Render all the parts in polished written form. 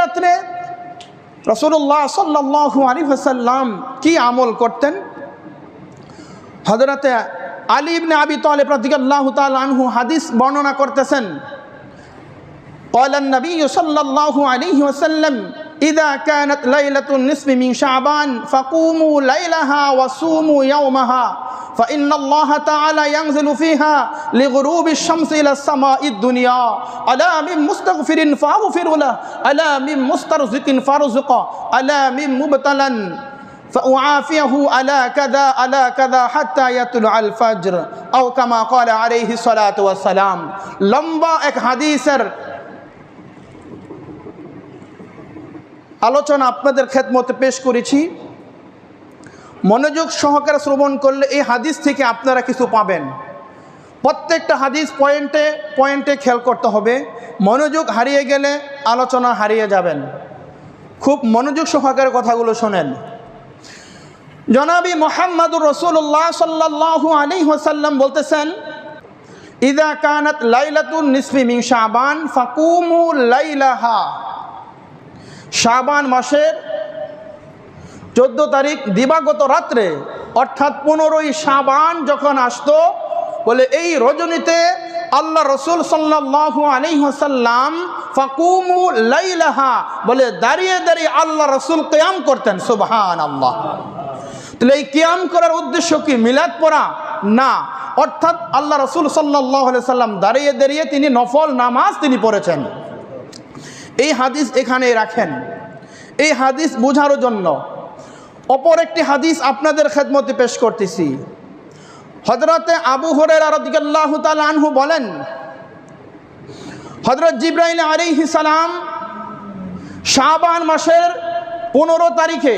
রাত্রে রাসূলুল্লাহ সাল্লাল্লাহু আলাইহি ওয়াসাল্লাম কি আমল করতেন? হযরতে আলী ইবনে আবি তালিব রাদিয়াল্লাহু তাআলা আনহু হাদিস বর্ণনা করতেছেন, قال النبي صلى الله عليه وسلم إذا كانت ليلة النصف من شعبان فقوموا ليلها وصوموا يومها فإن الله تعالى ينزل فيها لغروب الشمس إلى السماء الدنيا ألا من مستغفر فاغفر له ألا من مسترزق فارزقه ألا من مبتلا فأعافيه ألا كذا حتى يطلع الفجر أو كما قال عليه الصلاة والسلام। লম্বা এক হাদিসের আলোচনা আপনাদের খেদমতে পেশ করেছি। মনোযোগ সহকারে শ্রবণ করলে এই হাদিস থেকে আপনারা কিছু পাবেন। প্রত্যেকটা হাদিস পয়েন্টে পয়েন্টে খেয়াল করতে হবে। মনোযোগ হারিয়ে গেলে আলোচনা হারিয়ে যাবেন। খুব মনোযোগ সহকারে কথাগুলো শোনেন। জনাবি মুহাম্মদুর রাসূলুল্লাহ সাল্লাল্লাহু আলাইহি ওয়াসাল্লাম বলতেছেন, ইযা কানাত লাইলাতুন নিসফি মিন শাবান ফাকুমু লাইলাহা। শাবান মাসের 14 তারিখ দিবাগত রাত্রে অর্থাৎ 15ই শাবান যখন আসতো, বলে এই রজনীতে আল্লাহ রসুল সাল্লাল্লাহু আলাইহি ওয়াসাল্লাম ফাকুমু লাইলাহা বলে দাঁড়িয়ে দাঁড়িয়ে আল্লাহ রসুল কিয়াম করতেন। সুবহানাল্লাহ। তাহলে এই কিয়াম করার উদ্দেশ্য কি? মিলাদ পড়া না, অর্থাৎ আল্লাহ রসুল সাল্লাল্লাহু আলাইহি ওয়াসাল্লাম দাঁড়িয়ে দাঁড়িয়ে তিনি নফল নামাজ তিনি পড়েছেন। এই হাদিস এখানে রাখেন। এই হাদিস বোঝার জন্য অপর একটি হাদিস আপনাদের খেদমতে পেশ করতেছি। হযরতে আবু হুরায়রা রাদিয়াল্লাহু তাআলা আনহু বলেন, হযরত জিবরাইল আলাইহিস সালাম শাবান মাসের 15 তারিখে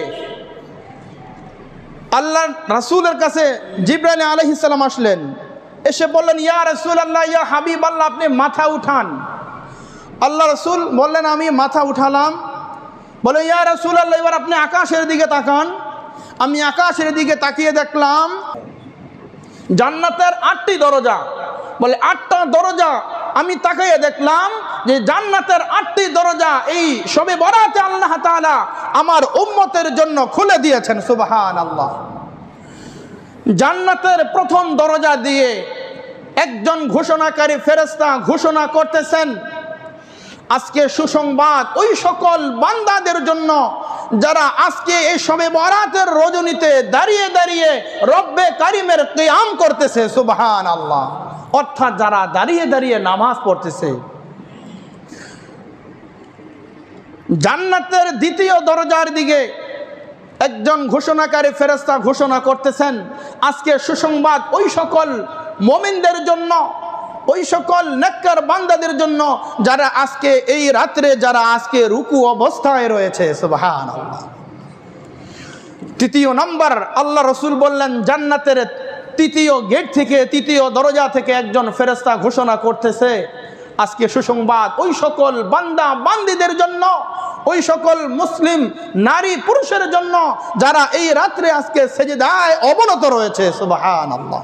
আল্লাহ রাসূলের কাছে জিবরাইল আলাইহিস সালাম আসলেন। এসে বললেন, ইয়া রাসূলুল্লাহ, ইয়া হাবিবাল্লাহ, আপনি মাথা উঠান। আল্লাহ রসুল বললেন, আমি মাথা উঠালাম। বলে, ইয়া রাসূলুল্লাহ, এবার আপনি আকাশের দিকে তাকান। আমি আকাশের দিকে তাকিয়ে দেখলাম জান্নাতের 8টি দরজা। বলে, 8টা দরজা আমি তাকিয়ে দেখলাম যে জান্নাতের 8টি দরজা এই শবে বরাতে আল্লাহ তাআলা আমার উম্মতের জন্য খুলে দিয়েছেন। সুবহানাল্লাহ। জান্নাতের প্রথম দরজা দিয়ে একজন ঘোষণাকারী ফেরেশতা ঘোষণা করতেছেন, আজকে সুসংবাদ ওই সকল বান্দাদের জন্য যারা আজকে এই শবে বরাতের রজনীতে দাঁড়িয়ে দাঁড়িয়ে রব্বে কারিমের কিয়াম করতেছে। সুবহানাল্লাহ। অর্থাৎ যারা দাঁড়িয়ে দাঁড়িয়ে নামাজ পড়তেছে। জান্নাতের দ্বিতীয় দরজার দিকে একজন ঘোষণাকারী ফেরেশতা ঘোষণা করতেছেন, আজকে সুসংবাদ ওই সকল মুমিনদের জন্য, ওই সকল নেককার বান্দাদের জন্য যারা আজকে এই রাত্রে যারা আজকে রুকু অবস্থায় রয়েছে। সুবহানাল্লাহ। তৃতীয় নম্বর আল্লাহ রসুল বললেন, জান্নাতের তৃতীয় গেট থেকে তৃতীয় দরজা থেকে একজন ফেরেশতা ঘোষণা করতেছে, আজকে সুসংবাদ ওই সকল বান্দা বান্দীদের জন্য, ওই সকল মুসলিম নারী পুরুষের জন্য যারা এই রাত্রে আজকে সেজদায় অবনত রয়েছে। সুবহানাল্লাহ।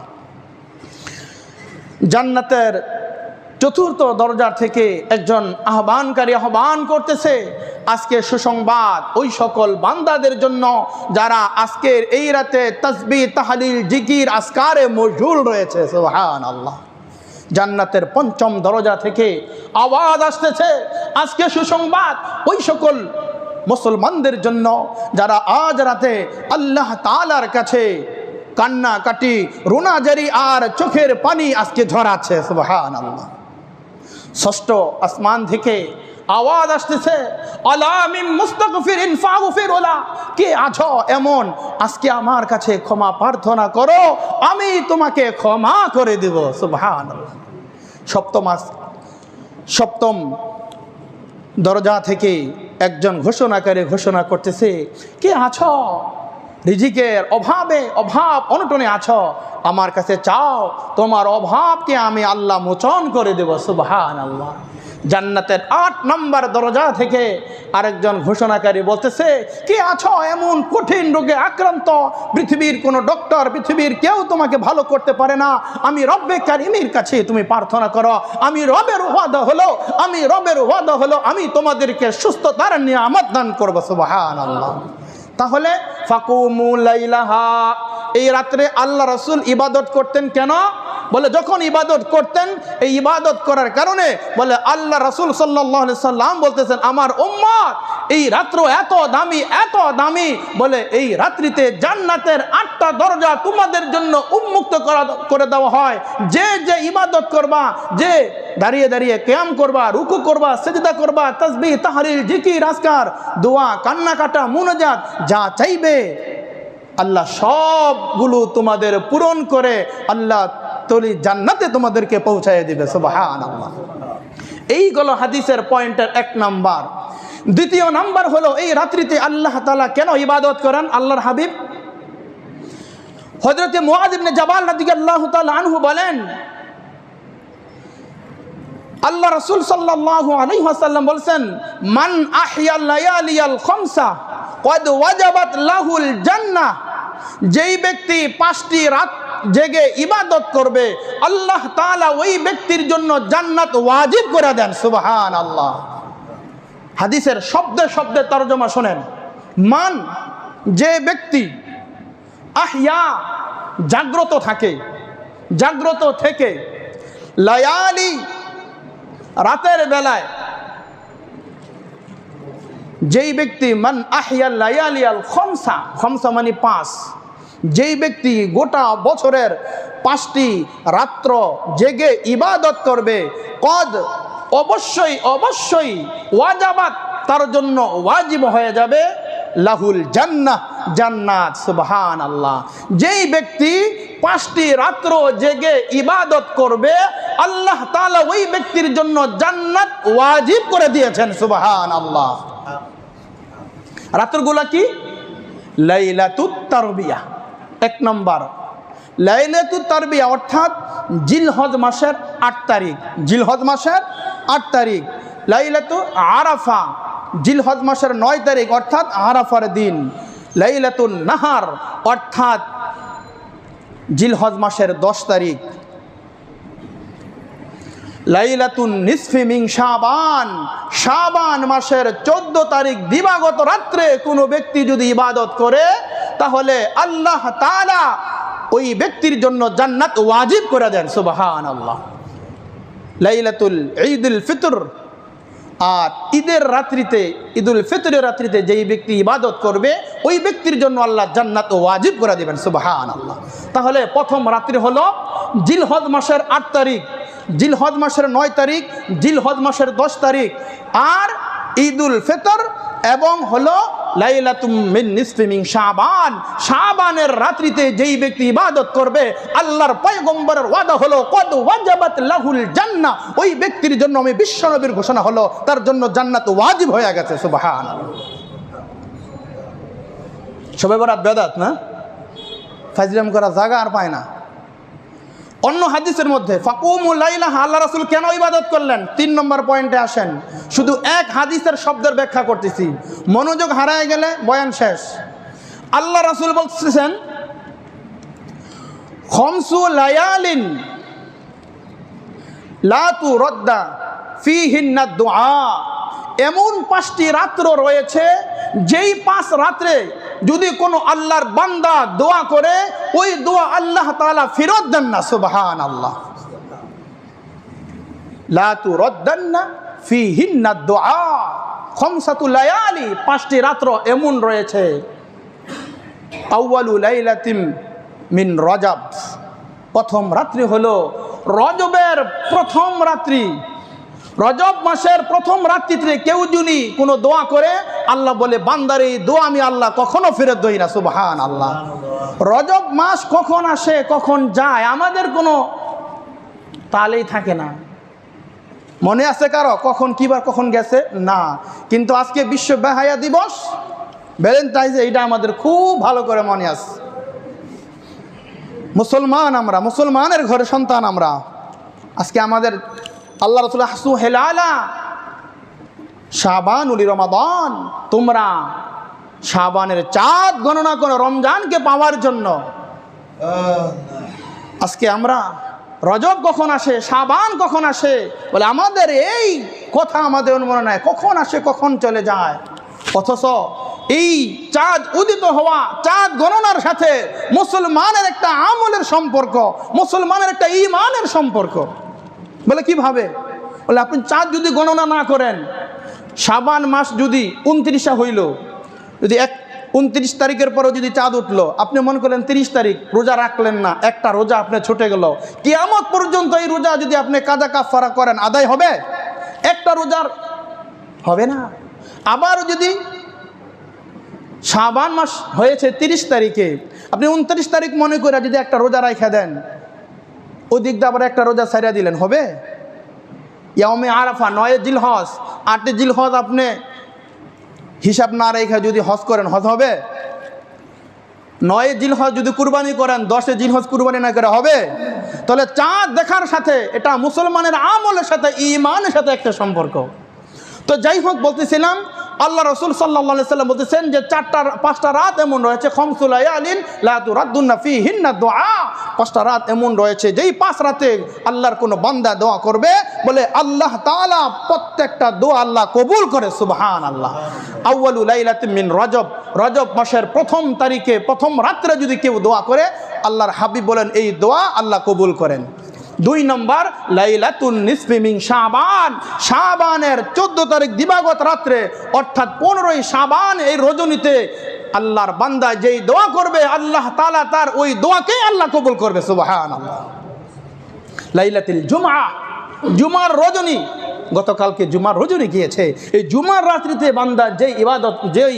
জান্নাতের চতুর্থ দরজা থেকে একজন আহ্বানকারী আহ্বান করতেছে, আজকে সুসংবাদ ওই সকল বান্দাদের জন্য যারা আজকের এই রাতে তাসবিহ তাহলিল জিকির আসকারে মশগুল রয়েছে। সুবহানাল্লাহ। জান্নাতের পঞ্চম দরজা থেকে আওয়াজ আসতেছে, আজকে সুসংবাদ ওই সকল মুসলমানদের জন্য যারা আজ রাতে আল্লাহ তাআলার কাছে কান্নাকাটি রোনাজারি আর চোখের পানি আজকে ঝরাচ্ছে। সুবহানাল্লাহ। ষষ্ঠ আসমান থেকে আওয়াজ আসতেছে, আলা মিন মুস্তাগফিরিন ফাগফিরু লা, কে আছো এমন আজকে আমার কাছে ক্ষমা প্রার্থনা করো, আমি তোমাকে ক্ষমা করে দেব। সুবহানাল্লাহ। সপ্তম দরজা থেকে একজন ঘোষণাকারী ঘোষণা করতেছে, কে আছো রিজিকের অভাব অনটনে আছো, আমার কাছে চাও, তোমার অভাবকে আমি আল্লাহ মোচন করে দেব। সুবহানাল্লাহ। জান্নাতের 8 নম্বর দরজা থেকে আরেকজন ঘোষণাকারী বলতেছে, কে আছো এমন কঠিন রোগে আক্রান্ত, পৃথিবীর কোনো ডক্টর, পৃথিবীর কেউ তোমাকে ভালো করতে পারে না, আমি রব্বে কারিমের কাছে তুমি প্রার্থনা করো, আমি রবের ওয়াদা হলো আমি তোমাদেরকে সুস্থতার নিয়ামত দান করবো। সুবহানাল্লাহ। তাহলে ফাকুমু লাইলাহা, এই রাত্রে আল্লাহ রাসূল ইবাদত করতেন কেন? বলে যখন ইবাদত করতেন, এই ইবাদত করার কারণে বলে আল্লাহ রাসূল সাল্লাল্লাহু আলাইহি সাল্লাম বলতেছেন, আমার উম্মত এই রাত্র এত দামি, বলে এই রাত্রিতে জান্নাতের 8টা দরজা তোমাদের জন্য উন্মুক্ত করে দেওয়া হয়। যে যে ইবাদত করবা, যে দাঁড়িয়ে দাঁড়িয়ে কিয়াম করবা, রুকু করবা, সিজদা করবা, তাসবিহ, তাহলিল, জিকির, আজকার, দোয়া, কান্নাকাটা, মুনাজাত, যা চাইবে আল্লাহ সবগুলো তোমাদের পূরণ করে আল্লাহ তলি জান্নাতে তোমাদেরকে পৌঁছায় দিবে। সুবহানাল্লাহ। এইগুলো হাদিসের পয়েন্টের 1 নাম্বার। দ্বিতীয় নাম্বার হলো এই রাত্রিতে আল্লাহ তাআলা কেন ইবাদত করেন? আল্লাহর হাবিব হযরত মুআয ইবনে জাবাল রাদিয়াল্লাহু তাআলা আনহু বলেন, আল্লাহ রাসূল সাল্লাল্লাহু আলাইহি ওয়াসাল্লাম বলেন, মান আহইয়া লায়ালিয়াল খামসা ক্বাদ ওয়াজাবাত লাহুল জান্নাহ, যেই ব্যক্তি 5টি রাত জেগে ইবাদত করবে আল্লাহ তাআলা ওই ব্যক্তির জন্য জান্নাত ওয়াজিব করে দেন। সুবহানাল্লাহ। হাদিসের শব্দে শব্দে তরজমা শোনেন। মান, যে ব্যক্তি, আহইয়া, জাগ্রত থেকে, লায়ালি, রাতের বেলায়, যেই ব্যক্তি, মান আহইয়া লায়ালিয়াল খামসা মানে 5, যেই ব্যক্তি গোটা বছরের 5টি রাত্র জেগে ইবাদত করবে, কদ অবশ্যই ওয়াজাবাত, তার জন্য ওয়াজিব হয়ে যাবে, লাহুল জান্নাত। সুবহানাল্লাহ। যেই ব্যক্তি 5টি রাত্র জেগে ইবাদত করবে আল্লাহ তাআলা ওই ব্যক্তির জন্য জান্নাত ওয়াজিব করে দিয়েছেন। সুবহানাল্লাহ। রাত্রগুলা কি? লাইলাতুত তারবিয়া। 1 নম্বর লাইলাতুত তারবিয়া অর্থাৎ জিলহজ মাসের 8 তারিখ, লাইলাতু আরাফা জিলহজ মাসের 9 তারিখ অর্থাৎ আরাফার দিন, লাইলাতুন নাহার অর্থাৎ জিলহজ মাসের 10 তারিখ, লাইলাতুন নিসফি মিন শাবান মাসের 14 তারিখ দিবাগত রাত্রে কোনো ব্যক্তি যদি ইবাদত করে তাহলে আল্লাহ তাআলা ওই ব্যক্তির জন্য জান্নাত ওয়াজিব করে দেন। সুবহানাল্লাহ। লাইলাতুল ঈদুল ফিতর, আর ঈদুল ফিতরের রাত্রিতে যেই ব্যক্তি ইবাদত করবে ওই ব্যক্তির জন্য আল্লাহ জান্নাত ওয়াজিব করে দিবেন। সুবহানাল্লাহ। তাহলে প্রথম রাত্রি হলো জিলহজ মাসের 8 তারিখ, জিলহজ মাসের 9 তারিখ, জিলহজ মাসের 10 তারিখ, আর ঈদুল ফিতর এবং হলো লাইলাতুম মিন নিসফি মিন শাবানের রাত্রিতে যেই ব্যক্তি ইবাদত করবে আল্লাহর পয়গম্বরের ওয়াদা হলো কদ ওয়াজাবাত লাহুল জান্নাহ, ওই ব্যক্তির জন্য আমি বিশ্বনবীর ঘোষণা হলো তার জন্য জান্নাত ওয়াজিব হয়ে গেছে। সুবহানাল্লাহ। শবে বরাত বেদাত না, ফাজলাম করা জায়গা আর পায় না। অন্য হাদিসের মধ্যে ফাকুমু লাইলাহা, আল্লাহ রাসূল কেন ইবাদত করলেন? 3 নম্বর পয়েন্টে আসেন। শুধু এক হাদিসের শব্দের ব্যাখ্যা করতেছি, মনোযোগ হারায় গেলে বয়ান শেষ। আল্লাহ রাসূল বলতেছেন, খামসু লায়ালিন লা তুরাদ্দা ফিহিন্না দুআ, এমন 5টি রাত্র রয়েছে যেই 5 রাত্রে যদি কোনো আল্লাহর বান্দা দোয়া করে ওই দোয়া আল্লাহ তাআলা ফেরত দেন না। সুবহানাল্লাহ। লা তুরাদ্দান্না ফিহিন্না দুআ, খামসাতু লায়ালি, 5টি রাত্র এমন রয়েছে। আউয়ালু লাইলাতিম মিন রজব, প্রথম রাত্রি হলো রজবের প্রথম রাত্রি। রজব মাসের প্রথম রাত্রিতে কেউ যদি কোনো দোয়া করে আল্লাহ বলে, বান্দার এই দোয়া আমি আল্লাহ কখনো ফেরত দেই না। সুবহানাল্লাহ। রজব মাস কখন আসে কখন যায় আমাদের কোনো তালেই থাকে না। মনে আছে কারো কখন কিবার কখন গেছে? না। কিন্তু আজকে বিশ্ব বেহায়া দিবস, ভ্যালেন্টাইন্স, এইটা আমাদের খুব ভালো করে মনে আছে। মুসলমান আমরা, মুসলমানের ঘরে সন্তান আমরা। আজকে আমাদের আল্লাহ রাসূল হাসু হেলালা শাবানুলি রমাদান, তোমরা শাবানের চাঁদ গণনা করো রমজানকে পাওয়ার জন্য। আজকে আমরা রজব কখন আসে, শাবান কখন আসে, বলে আমাদের এই কথা আমাদের মনে নাই, কখন আসে কখন চলে যায়। অথচ এই চাঁদ উদিত হওয়া, চাঁদ গণনার সাথে মুসলমানের একটা আমলের সম্পর্ক, মুসলমানের একটা ঈমানের সম্পর্ক। বলে কিভাবে? বলে আপনি চাঁদ যদি গণনা না করেন, শাবান মাস যদি 29 হইল, যদি 29 তারিখের পরেও যদি চাঁদ উঠলো, আপনি মনে করলেন 30 তারিখ, রোজা রাখলেন না, একটা রোজা আপনি ছুটে গেল, কিয়ামত পর্যন্ত এই রোজা যদি আপনি কাজা কাফারা করেন আদায় হবে? একটা রোজার হবে না। আবার যদি শাবান মাস হয়েছে 30 তারিখে, আপনি 29 তারিখ মনে করে যদি একটা রোজা রাখা দেন, ওই দিক দিয়ে আবার একটা রোজা ছাড়িয়ে দিলেন, হবে? ইয়াউমে আরাফা 9 জিলহজ, 8 জিলহজ আপনি হিসাব না রেখে যদি হজ করেন, হজ হবে? 9 জিলহজ যদি কুরবানি করেন, 10 জিলহজ কুরবানি না করে হবে? তাহলে চাঁদ দেখার সাথে এটা মুসলমানের আমলের সাথে, ঈমানের সাথে একটা সম্পর্ক। তো যাই হোক, বলতেছিলাম আল্লাহ রাসূল সাল্লাল্লাহু আলাইহি সাল্লাম বলতেছেন যে 5টা রাত এমন রয়েছে, খামসু লায়ালিন লা তুরাদ্দুনা ফীহিন্না দুআ, 5টা রাত এমন রয়েছে যেই 5 রাতে আল্লাহর কোনো বান্দা দোয়া করবে, বলে আল্লাহ তাআলা প্রত্যেকটা দোয়া আল্লাহ কবুল করে। সুবহানাল্লাহ। আউয়ালু লাইলাতিন মিন রজব, রজব মাসের 1ম তারিখে 1ম রাত্রে যদি কেউ দোয়া করে, আল্লাহর হাবিব বলেন এই দোয়া আল্লাহ কবুল করেন। 2 নম্বর লাইলাতুন নিসফি মিন শাবান, শাবানের 14 তারিখ দিবাগত রাত্রে, অর্থাৎ 15ই শাবান এই রজনীতে আল্লাহর বান্দা যেই দোয়া করবে, আল্লাহ তাআলা তার ওই দোয়াকেই আল্লাহ কবুল করবে। সুবহানাল্লাহ। লাইলাতুল জুমআ, জুমার রজনী, গতকালকে জুমার রজনী গিয়েছে, এই জুমার রাত্রিতে বান্দা যেই ইবাদত, যেই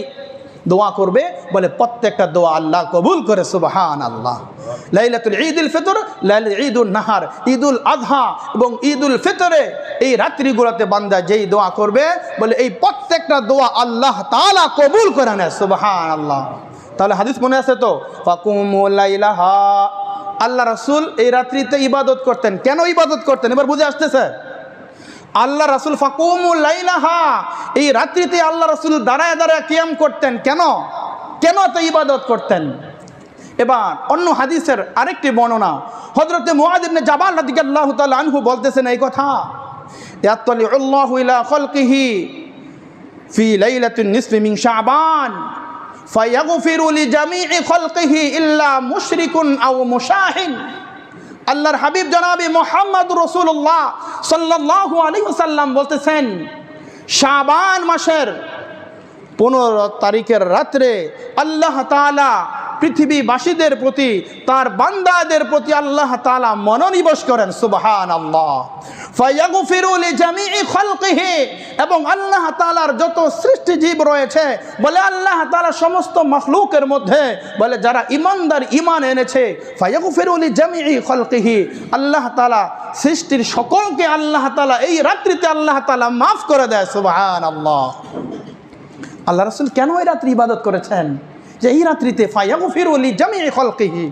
দোয়া করবে, বলে প্রত্যেকটা দোয়া আল্লাহ কবুল করে। সুবহানাল্লাহ। লাইলাতুল ঈদুল ফিতর, লাইলাতুল ঈদুন নাহার, ঈদুল আযহা এবং ঈদুল ফিতরে এই রাত্রিগুলোতে বান্দা যেই দোয়া করবে, বলে এই প্রত্যেকটা দোয়া আল্লাহ তাআলা কবুল করে নেয়। সুবহানাল্লাহ। তাহলে হাদিস মনে আছে তো, ফাকুমুল লাইলাহা, আল্লাহ রাসূল এই রাত্রিতে ইবাদত করতেন। কেন ইবাদত করতেন এবার বুঝে আসতেছে? আল্লাহ রাসূল ফাকুমুল লাইলাহা, এই রাত্রিতে আল্লাহ রাসূল দাঁড়ায় দাঁড়ায় কিয়াম করতেন। কেন কেন তো ইবাদত করতেন? এবার অন্য হাদিসের আরেকটি বর্ণনা, হযরতে মুআয ইবনে জাবাল রাদিয়াল্লাহু তাআলা আনহু বলতেছেন এই কথা, ইয়াতলিউল্লাহু ইলা খালকিহি ফি লাইলাতিন নিসফি মিন শাবান ফায়াগফিরু লিজামিই খালকিহি ইল্লা মুশরিকুন আও মুশাহিন। আল্লাহর হাবিব জনাবে মুহাম্মদুর রাসূলুল্লাহ সাল্লাল্লাহু আলাইহি ওয়াসাল্লাম বলতেছেন, শাবান মাসের 15 তারিখের রাত্রে আল্লাহ তাআলা পৃথিবীবাসীদের প্রতি, তার বান্দাদের প্রতি আল্লাহ তাআলা মনোনিবেশ করেন। সুবহানাল্লাহ। ফায়াগফিরু লিজামিই খালকিহি, এবং আল্লাহ তাআলার যত সৃষ্টি জীব রয়েছে, বলে আল্লাহ তাআলা সমস্ত মাখলুকের মধ্যে, বলে যারা ঈমানদার, ঈমান এনেছে, ফায়াগফিরু লিজামিই খালকিহি, আল্লাহ তাআলা সৃষ্টির সকলকে আল্লাহ তাআলা এই রাত্রিতে আল্লাহ তাআলা মাফ করে দেয়। সুবহানাল্লাহ। আল্লাহ রাসূল কেন এই রাত্রি ইবাদত করেছেন? যে এই রাত্রিতে ফায়াগফিরু লিজামিই খালকিহি।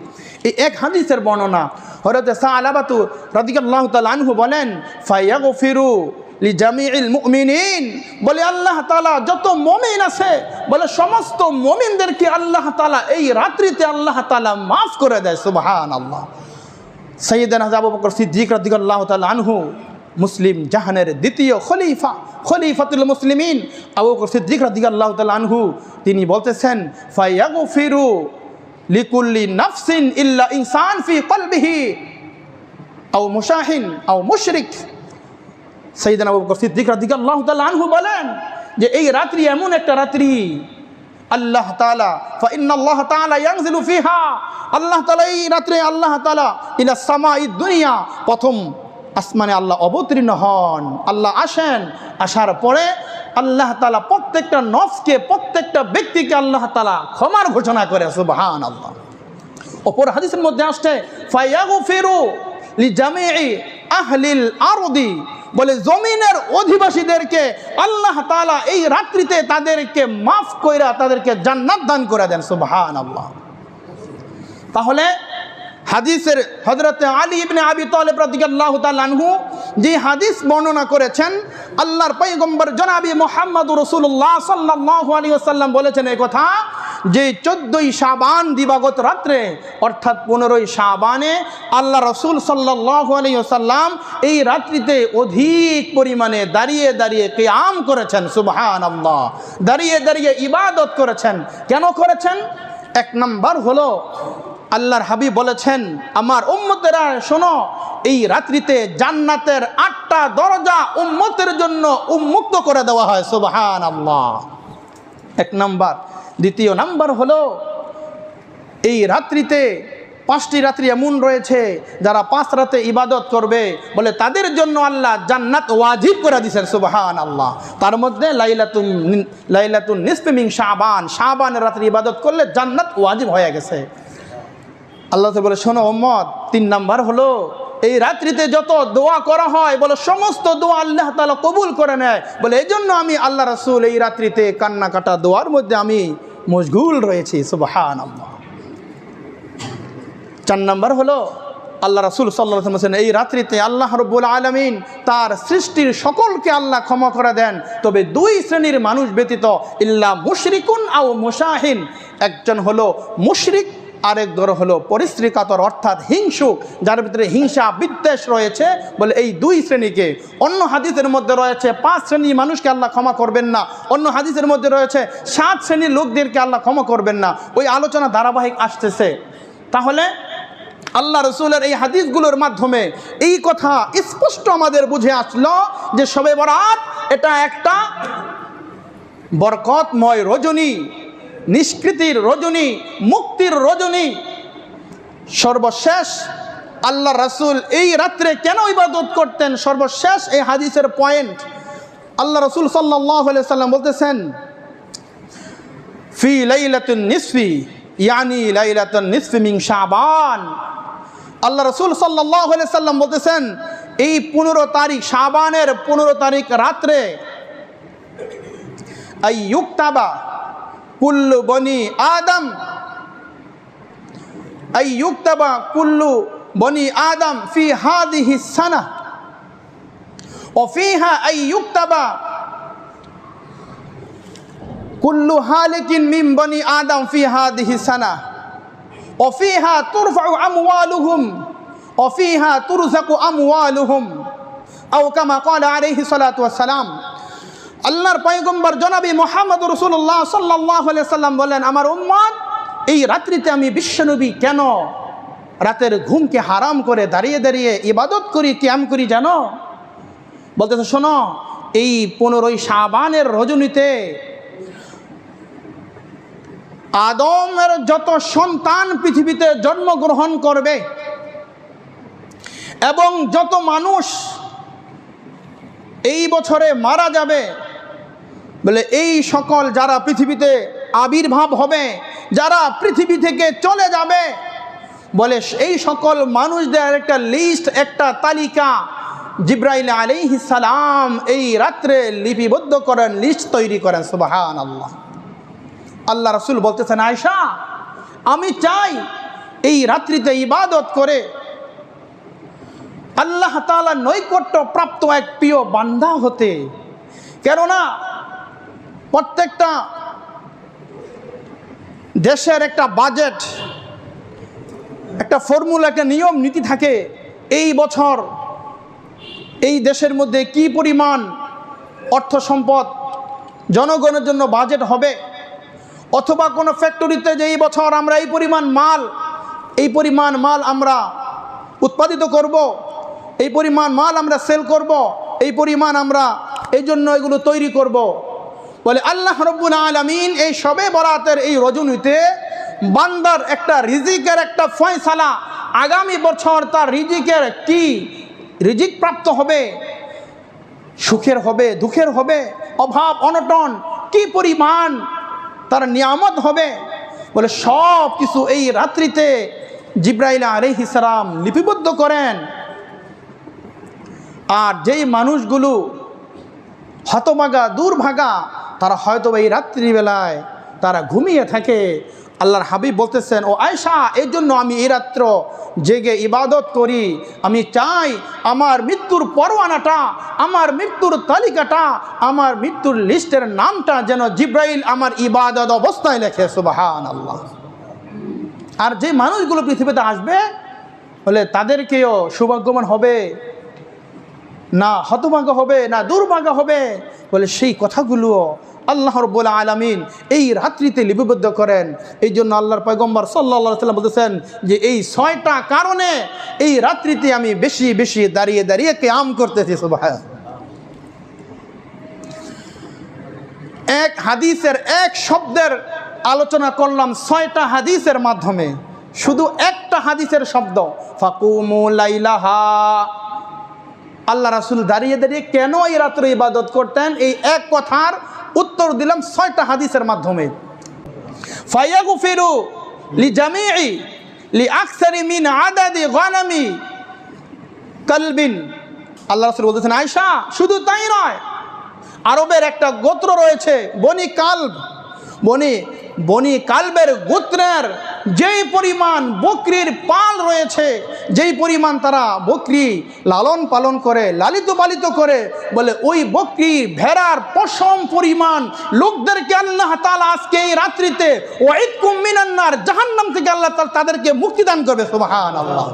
এই এক হাদিসের বর্ণনা, হযরত সালাবাতু রাদিয়াল্লাহু তাআলা আনহু বলেন, ফায়াগফিরু লিজামিইল মুমিনিন, বলে আল্লাহ তাআলা যত মুমিন আছে, বলে সমস্ত মুমিনদেরকে আল্লাহ তাআলা এই রাত্রিতে আল্লাহ তাআলা মাফ করে দেয়। সুবহানাল্লাহ। সাইয়েদনা আবু বকর সিদ্দিক রাদিয়াল্লাহু তাআলা আনহু, মুসলিম জাহানের দ্বিতীয় খলিফা, খলিফাতুল মুসলিমিন আবু বকর সিদ্দিক রাদিয়াল্লাহু তাআলা আনহু, তিনি বলতেছেন, ফায়াগফিরু লিকুল্লি নাফসিন ইল্লা ইনসান ফি কলবিহি আও মুশাহিন আও মুশরিক। সাইয়েদনা আবু বকর সিদ্দিক রাদিয়াল্লাহু তাআলা আনহু বলেন যে এই রাত্রি এমন একটা রাত্রি, আল্লাহ তাআলা ফা ইন্নাল্লাহ তাআলা ইয়ানজিলু ফিহা, আল্লাহ তাআলা এই রাত্রে আল্লাহ তাআলা ইলা সামাঈদ দুনিয়া, প্রথম আসমানে আল্লাহ অবতীর্ণ হন, আল্লাহ আসেন, আসার পরে আল্লাহ তাআলা প্রত্যেকটা নফসকে, প্রত্যেকটা ব্যক্তিকে আল্লাহ তাআলা ক্ষমার ঘোষণা করে। সুবহানাল্লাহ। অপর হাদিসের মধ্যে আসছে, ফায়াগফিরু লিজামিই আহলিল আরদি, বলে জমিনের অধিবাসীদেরকে আল্লাহ তাআলা এই রাত্রিতে তাদেরকে মাফ কইরা তাদেরকে জান্নাত দান করে দেন। সুবহানাল্লাহ। তাহলে হাদিসের হযরত আলী ইবনে আবি তালিব রাদিয়াল্লাহু তাআলা আনহু যে হাদিস বর্ণনা করেছেন, আল্লাহর পয়গম্বর জনাবি মুহাম্মদুর রাসূলুল্লাহ সাল্লাল্লাহু আলাইহি ওয়াসাল্লাম বলেছেন এই কথা যে 14ই শাবান দিবাগত রাত্রে অর্থাৎ 15ই শাবানে আল্লাহ রাসূল সাল্লাল্লাহু আলাইহি ওয়াসাল্লাম এই রাত্রিতে অধিক পরিমাণে দাঁড়িয়ে দাঁড়িয়ে কিয়াম করেছেন। সুবহানাল্লাহ। দাঁড়িয়ে দাঁড়িয়ে ইবাদত করেছেন। কেন করেছেন? এক নাম্বার হলো আল্লাহর হাবিব বলেছেন, আমার উম্মতেরা শোনো, এই রাত্রিতে জান্নাতের 8টা দরজা উম্মতের জন্য উন্মুক্ত করে দেওয়া হয়। সুবহানাল্লাহ। এক নাম্বার। দ্বিতীয় নাম্বার হলো এই রাত্রিতে 5টি রাত্রি এমন রয়েছে যারা 5 রাতে ইবাদত করবে বলে তাদের জন্য আল্লাহ জান্নাত ওয়াজিব করে দিয়েছেন। সুবহানাল্লাহ। তার মধ্যে লাইলাতুন নিসফি মিন শাবান, শাবানের রাত্রি ইবাদত করলে জান্নাত ওয়াজিব হয়ে গেছে। আল্লাহ তো বলে শোনো উম্মত, 3 নাম্বার হলো এই রাত্রিতে যত দোয়া করা হয় বলে সমস্ত দোয়া আল্লাহ তাআলা কবুল করে নেয়। বলে এই জন্য আমি আল্লাহ রাসূল এই রাত্রিতে কান্না কাটা দোয়ার মধ্যে আমি মশগুল রয়েছি। সুবহানাল্লাহ। 4 নাম্বার হলো আল্লাহ রাসূল সাল্লাল্লাহু আলাইহি ওয়াসাল্লাম এই রাত্রিতে আল্লাহ রাব্বুল আলামিন তার সৃষ্টির সকলকে আল্লাহ ক্ষমা করে দেন, তবে 2 শ্রেণীর মানুষ ব্যতীত, ইল্লা মুশরিকুন আও মুশাহিন। একজন হলো মুশরিক, আরেক দল হলো পরিশ্রিকাতর অর্থাৎ হিংসুক, যার ভিতরে হিংসা বিদ্বেষ রয়েছে। বলে এই 2 শ্রেণীকে, অন্য হাদিসের মধ্যে রয়েছে 5 শ্রেণীর মানুষকে আল্লাহ ক্ষমা করবেন না, অন্য হাদিসের মধ্যে রয়েছে 7 শ্রেণীর লোকদেরকে আল্লাহ ক্ষমা করবেন না। ওই আলোচনা ধারাবাহিক আসতেছে। তাহলে আল্লাহ রসুলের এই হাদিসগুলোর মাধ্যমে এই কথা স্পষ্ট আমাদের বুঝে আসলো যে শবে বরাত এটা একটা বরকতময় রজনী, নিষ্কৃতির রজনী, মুক্তির রজনী। সর্বশেষ আল্লাহ রাসূল এই রাত্রে কেন ইবাদত করতেন, সর্বশেষ এই হাদিসের পয়েন্ট আল্লাহ রাসূল সাল্লাল্লাহু আলাইহি সাল্লাম বলতেছেন, ফি লাইলাতুন নিসফি ইয়ানি লাইলাতুন নিসফি মিন শাবান। আল্লাহ রাসূল সাল্লাল্লাহু আলাইহি সাল্লাম বলতেছেন এই 15 তারিখ, শাবানের 15 তারিখ রাত্রে আইয়ুক্তাবা কুল্লু বনি আদম, আইয়ুক্তাবা কুল্লু বনি আদম ফি হাদিহি সানা ওয়া ফিহা আইয়ুক্তাবা কুল্লু হালিকিন মিন বনি আদম ফি হাদিহি সানা ওয়া ফিহা তুরফাউ আমওয়ালুহুম ওয়া ফিহা তুরযাকু আমওয়ালুহুম আও কামা ক্বালা আলাইহি সালাতু ওয়াস সালাম। আল্লাহর পয়গম্বর জনাবি মুহাম্মদুর রাসূলুল্লাহ সাল্লাল্লাহু আলাইহি সাল্লাম বলেন, আমার উম্মত এই রাত্রিতে আমি বিশ্বনবী কেন রাতের ঘুমকে হারাম করে দাঁড়িয়ে দাঁড়িয়ে ইবাদত করি, কিয়াম করি জানো? বলতেছে শোনো, এই 15ই শাবানের রজনীতে আদমের যত সন্তান পৃথিবীতে জন্মগ্রহণ করবে এবং যত মানুষ এই বছরে মারা যাবে, বলে এই সকল যারা পৃথিবীতে আবির্ভাব হবে, যারা পৃথিবী থেকে চলে যাবে, বলে এই সকল মানুষদের একটা লিস্ট, একটা তালিকা জিবরাইল আলাইহিস সালাম এই রাত্রে লিপিবদ্ধ করেন, লিস্ট তৈরি করেন। সুবহানাল্লাহ। আল্লাহ রাসূল বলতেছেন, আয়েশা আমি চাই এই রাত্রিতে ইবাদত করে আল্লাহ তাআলা নৈকট্য প্রাপ্ত এক প্রিয় বান্দা হতে। কেননা প্রত্যেকটা দেশের একটা বাজেট, একটা ফর্মুলা, একটা নিয়ম নীতি থাকে। এই বছর এই দেশের মধ্যে কি পরিমাণ অর্থ সম্পদ জনগণের জন্য বাজেট হবে, অথবা কোনো ফ্যাক্টরিতে যে এই বছর আমরা এই পরিমাণ মাল আমরা উৎপাদিত করব, এই পরিমাণ মাল আমরা সেল করব, এই পরিমাণ আমরা এই জন্য এগুলো তৈরি করব। বলে আল্লাহ রাব্বুল আলামিন এই শবে বরাতের এই রজনীতে বান্দার একটা রিজিকের একটা ফয়সালা, আগামী বছর তার রিজিকের কি রিজিক প্রাপ্ত হবে, সুখের হবে, দুঃখের হবে, অভাব অনটন কি পরিমাণ তার নিয়ামত হবে, বলে সব কিছু এই রাত্রিতে জিবরাইল আলাইহিস সালাম লিপিবদ্ধ করেন। আর যেই মানুষগুলো হতভাগা দুর্ভাগা তারা হয়তো এই রাত্রিবেলায় তারা ঘুমিয়ে থাকে, আল্লাহর হাবিব বলতেছেন, ও আয়েশা, এই জন্য আমি এই রাত্র জেগে ইবাদত করি। আমি চাই আমার মৃত্যুর পরোয়ানাটা, আমার মৃত্যুর তালিকাটা, আমার মৃত্যুর লিস্টের নামটা যেন জিব্রাইল আমার ইবাদত অবস্থায় লেখে। সুবহানাল্লাহ। আর যে মানুষগুলো পৃথিবীতে আসবে বলে তাদেরকেও সৌভাগ্যবান হবে না হতভাগ্য হবে না দুর্ভাগ্য হবে, বলে সেই কথাগুলো আল্লাহ রাব্বুল আলামিন এই রাত্রিতে লিপিবদ্ধ করেন। এই জন্য আল্লাহর পয়গম্বর সাল্লাল্লাহু আলাইহি ওয়াসাল্লাম বলতেছেন যে এই 6টা কারণে এই রাত্রিতে আমি বেশি বেশি দাঁড়িয়ে দাঁড়িয়ে কিয়াম করতেছি। সুবহান। এক হাদিসের এক শব্দের আলোচনা করলাম 6টা হাদিসের মাধ্যমে, শুধু একটা হাদিসের শব্দ ফাকুমু লাইলাহা। আল্লাহ রাসূল দাঁড়িয়ে দাঁড়িয়ে কেন এই রাত্রে ইবাদত করতেন, এই এক কথার উত্তর দিলাম 6টা হাদিসের মাধ্যমে। ফায়াগফিরু লিজামিই লিআকসারি মিন আদাদি গানামি কালবিন। আল্লাহ রাসূল বলতেছেন, আয়েশা শুধু তাই নয়, আরবের একটা গোত্র রয়েছে বনি কালব। বনি কালবের গোত্রের যেই পরিমাণ বকরির পাল রয়েছে, যেই পরিমাণ তারা বকরি লালন পালন করে, লালিত পালিত করে, বলে ওই বকরি ভেড়ার পশম পরিমাণ লোকদেরকে আল্লাহ তাআলা আজকে এই রাত্রিতে ওয়াইদকুম মিনান নার, জাহান্নাম থেকে আল্লাহ তাআলা তাদেরকে মুক্তি দান করবে। সুবহানাল্লাহ।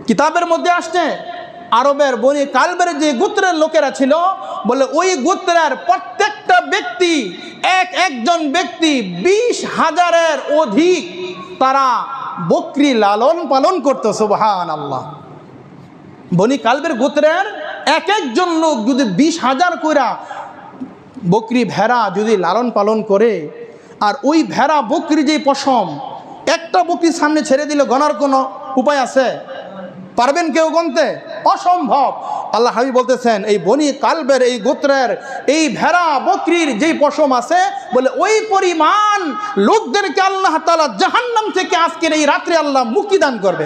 কিতাবের মধ্যে আসছে আরবের বনি কালবের যে গোত্রের লোকেরা ছিল, বলে ওই গোত্রের প্রত্যেকটা ব্যক্তি একজন ব্যক্তি 20,000-এর অধিক তারা বকরি লালন পালন করত। সুবহানাল্লাহ। বনি কালবের গোত্রের একজন লোক যদি 20,000 কইরা বকরি ভেড়া যদি লালন পালন করে, আর ওই ভেড়া বকরি যে পশম, একটা বকরি সামনে ছেড়ে দিলে গণার কোনো উপায় আছে? পারবেন কেউ গুনতে? অসম্ভব। আল্লাহ হাবিব বলতেছেন এই বনি কালবের এই গোত্রের এই ভেড়া বকরির যেই পশম আছে, বলে ওই পরিমাণ লোকদেরকে আল্লাহ তাআলা জাহান্নাম থেকে আজকের এই রাত্রে আল্লাহ মুক্তি দান করবে।